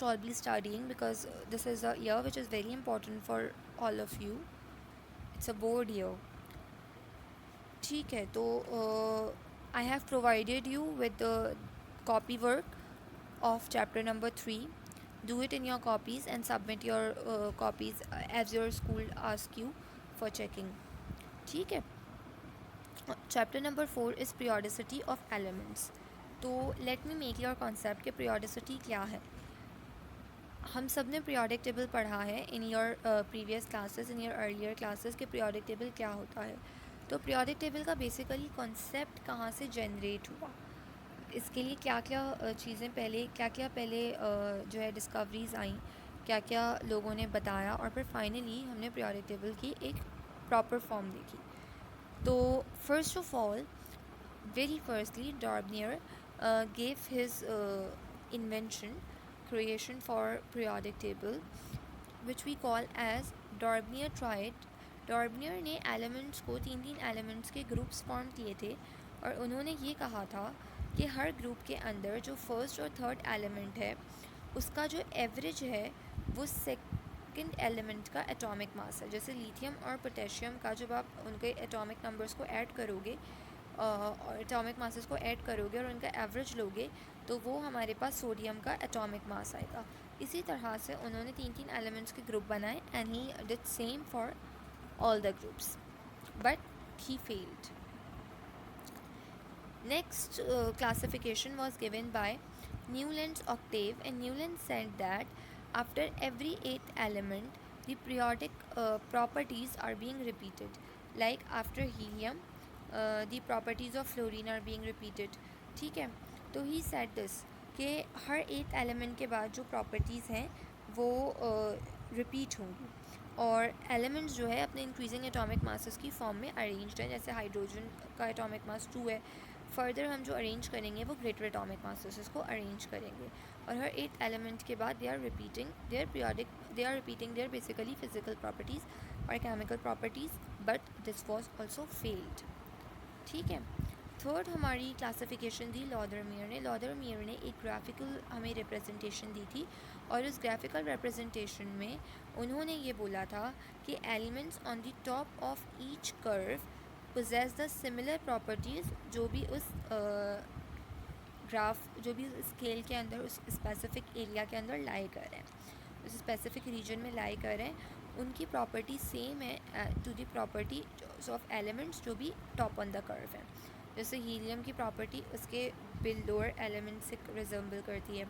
all be studying because this is a year which is very important for all of you. It's a board year. ठीक है तो I have provided you with the copy work of chapter number 3. Do it in your copies and submit your copies as your school asks you for checking. ठीक है. Chapter number 4 is periodicity of elements. तो let me make your concept कि periodicity क्या है. हम सब ने periodic table पढ़ा है in your previous classes, in your earlier classes के पीरियोडिक टेबल क्या होता है. तो पीरियोडिक टेबल का बेसिकली कॉन्सेप्ट कहाँ से जनरेट हुआ, इसके लिए क्या क्या चीज़ें पहले, क्या क्या पहले जो है डिस्कवरीज़ आई, क्या क्या लोगों ने बताया, और फिर फाइनली हमने पीरियोडिक टेबल की एक प्रॉपर फॉर्म देखी. तो first of all, very firstly, Dornier gave his invention, creation for periodic table, which we call as Dornier triad. डॉर्बनियर ने एलिमेंट्स को तीन तीन एलिमेंट्स के ग्रुप्स फॉर्म किए थे और उन्होंने ये कहा था कि हर ग्रुप के अंदर जो फर्स्ट और थर्ड एलिमेंट है उसका जो एवरेज है वो सेकंड एलिमेंट का एटॉमिक मास है. जैसे लिथियम और पोटेशियम का जब आप उनके एटॉमिक नंबर्स को ऐड करोगे और एटॉमिक मासेस को ऐड करोगे और उनका एवरेज लोगे तो वो हमारे पास सोडियम का एटॉमिक मास आएगा. इसी तरह से उन्होंने तीन तीन एलिमेंट्स के ग्रुप बनाए and he did same for all the groups, but he failed. Next classification was given by Newland's octave, and Newland said that after every eighth element the periodic properties are being repeated, like after helium the properties of fluorine are being repeated. ठीक है, तो ही said this कि हर एथ element के बाद जो properties हैं वो रिपीट होंगी और एलिमेंट्स जो है अपने इंक्रीजिंग एटॉमिक मासेस की फॉर्म में अरेंज्ड है. जैसे हाइड्रोजन का एटॉमिक मास 2 है, फर्दर हम जो अरेंज करेंगे वो ग्रेटर एटॉमिक मासेस को अरेंज करेंगे और हर एट एलिमेंट के बाद they are repeating their basically physical properties और chemical properties, but this was also failed. ठीक है. थर्ड हमारी क्लासिफिकेशन दी लॉदरमियर ने. लॉदरमियर ने एक ग्राफिकल हमें रिप्रेजेंटेशन दी थी और उस ग्राफिकल रिप्रेजेंटेशन में उन्होंने ये बोला था कि elements on the top of each curve possess the similar properties जो भी उस ग्राफ जो भी स्केल के अंदर उस स्पेसिफिक एरिया के अंदर लाई कर रहे हैं, उस स्पेसिफिक रीजन में लाई कर रहे हैं, उनकी प्रॉपर्टी सेम है to the property of elements जो भी टॉप ऑन द कर्व है. जैसे हीलियम की प्रॉपर्टी उसके लोअर एलिमेंट से रिजेंबल करती है,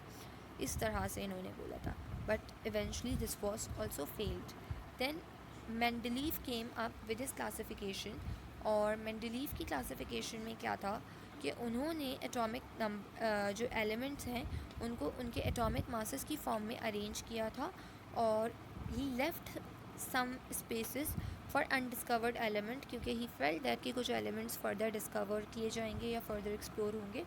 इस तरह से इन्होंने बोला था, but eventually this was also failed. Then Mendeleev came up with his classification, और मेंडलीव की क्लासिफिकेशन में क्या था कि उन्होंने एटॉमिक जो एलिमेंट्स हैं उनको उनके एटॉमिक मासेस की फॉर्म में अरेंज किया था और he left some spaces for undiscovered element, क्योंकि ही फेल्ट दैट कि कुछ एलिमेंट्स फर्दर डिस्कवर किए जाएंगे या फर्दर एक्सप्लोर होंगे,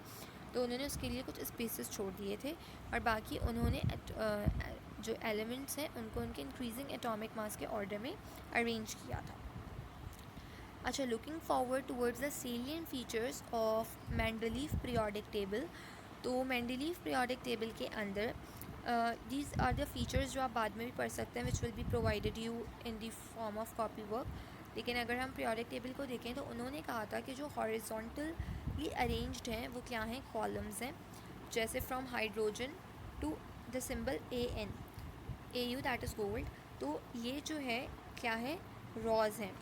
तो उन्होंने उसके लिए कुछ स्पेसेस छोड़ दिए थे और बाकी उन्होंने जो एलिमेंट्स हैं उनको उनके इंक्रीजिंग एटॉमिक मास के ऑर्डर में अरेंज किया था. अच्छा, looking forward towards the salient features of Mendeleev periodic table. तो मेंडलीव पीरियोडिक टेबल के अंदर दीज आर द फीचर्स जो आप बाद में भी पढ़ सकते हैं, which will be provided you in the form of copy work. लेकिन अगर हम पीरियोडिक टेबल को देखें तो उन्होंने कहा था कि जो हॉरिजॉन्टली अरेंज्ड हैं वो क्या हैं, कॉलम्स हैं. जैसे from hydrogen to the symbol AN, AU that is gold. तो ये जो है क्या है, रॉज हैं.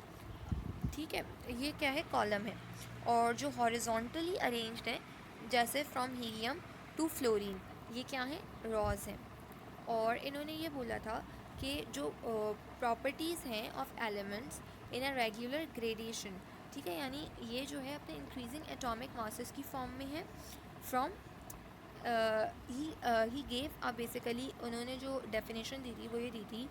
ठीक है, ये क्या है, कॉलम है. और जो हॉरिजॉन्टली अरेंज्ड है जैसे फ्रॉम हीलियम टू फ्लोरीन, ये क्या है, रॉज हैं. और इन्होंने ये बोला था कि जो प्रॉपर्टीज़ हैं of elements in a regular gradation, ठीक है, यानी ये जो है अपने इंक्रीजिंग एटॉमिक मासेस की फॉर्म में है फ्रॉम ही गेव बेसिकली उन्होंने जो डेफिनेशन दी थी वो ये दी थी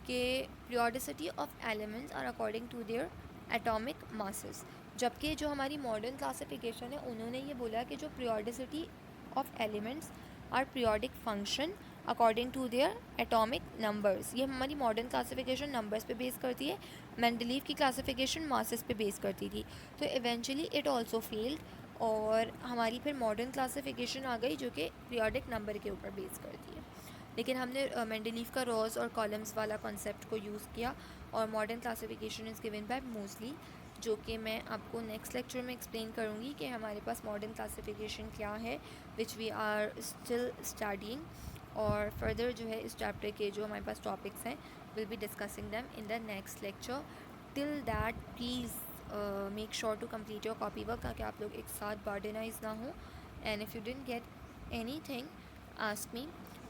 कि periodicity of elements are according to their atomic masses. जबकि जो हमारी मॉडर्न क्लासिफिकेशन है उन्होंने ये बोला कि जो periodicity of elements are periodic function according to their atomic numbers. ये हमारी मॉडर्न क्लासिफिकेशन नंबर्स पे बेस करती है, मेंडलीव की क्लासिफिकेशन मासेस पे बेस करती थी. तो इवेंचुअली इट ऑल्सो फेल्ड और हमारी फिर मॉडर्न क्लासिफिकेशन आ गई जो कि पीरियोडिक नंबर के ऊपर बेस करती है. लेकिन हमने मेंडलीव का रॉज और कॉलम्स वाला कॉन्सेप्ट को यूज़ किया, और modern classification is given by mostly, जो कि मैं आपको नेक्स्ट लेक्चर में एक्सप्लेन करूँगी कि हमारे पास मॉडर्न क्लासिफिकेशन क्या है, which we are still studying. और फर्दर जो है इस चैप्टर के जो हमारे पास टॉपिक्स हैं, will be discussing them in the next lecture. Till that please make sure to complete your copy work, ताकि आप लोग एक साथ बर्डनाइज ना हो। And if you didn't get anything, ask me,